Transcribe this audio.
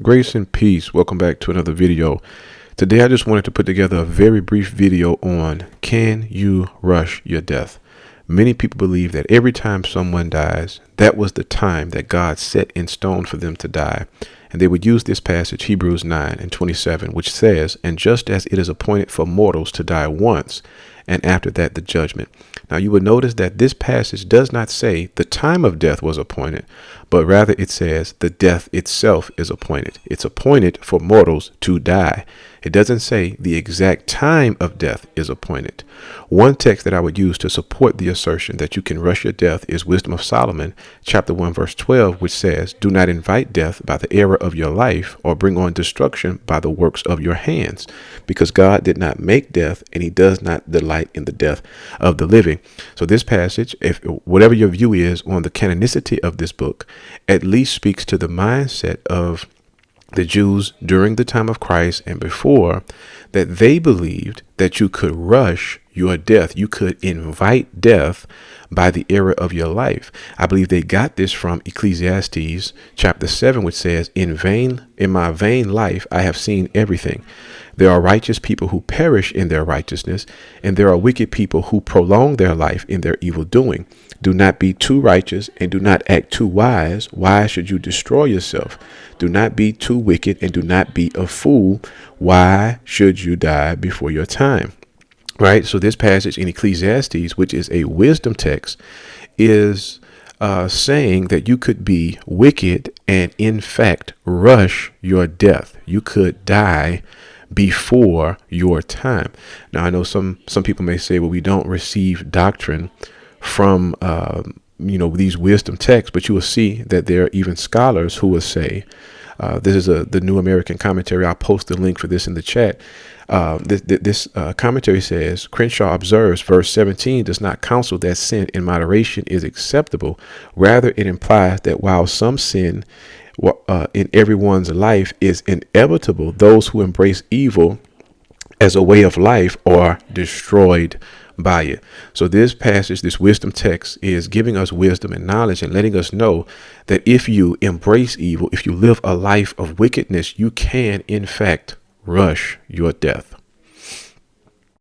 Grace and peace. Welcome back to another video. Today I just wanted to put together a very brief video on can you rush your death? Many people believe that every time someone dies, that was the time that God set in stone for them to die. And they would use this passage, Hebrews 9:27, which says, "And just as it is appointed for mortals to die once, and after that the judgment." Now you would notice that this passage does not say the time of death was appointed, but rather it says the death itself is appointed. It's appointed for mortals to die. It doesn't say the exact time of death is appointed. One text that I would use to support the assertion that you can rush your death is Wisdom of Solomon, chapter 1, verse 12, which says, "Do not invite death by the error of your life, or bring on destruction by the works of your hands, because God did not make death, and he does not delight in the death of the living." So this passage, if whatever your view is on the canonicity of this book, at least speaks to the mindset of the Jews during the time of Christ and before, that they believed that you could rush your death. You could invite death by the error of your life. I believe they got this from Ecclesiastes chapter 7, which says, in my vain life, I have seen everything. There are righteous people who perish in their righteousness, and there are wicked people who prolong their life in their evil doing. Do not be too righteous and do not act too wise. Why should you destroy yourself? Do not be too wicked and do not be a fool. Why should you die before your time? Right. So this passage in Ecclesiastes, which is a wisdom text, is saying that you could be wicked and in fact rush your death. You could die before your time. Now, I know some people may say, well, we don't receive doctrine from, these wisdom texts, but you will see that there are even scholars who will say, this is the New American Commentary. I'll post the link for this in the chat. This commentary says, Crenshaw observes verse 17 does not counsel that sin in moderation is acceptable. Rather, it implies that while some sin in everyone's life is inevitable, those who embrace evil as a way of life are destroyed by it. So this passage, this wisdom text, is giving us wisdom and knowledge and letting us know that if you embrace evil, if you live a life of wickedness, you can in fact rush your death.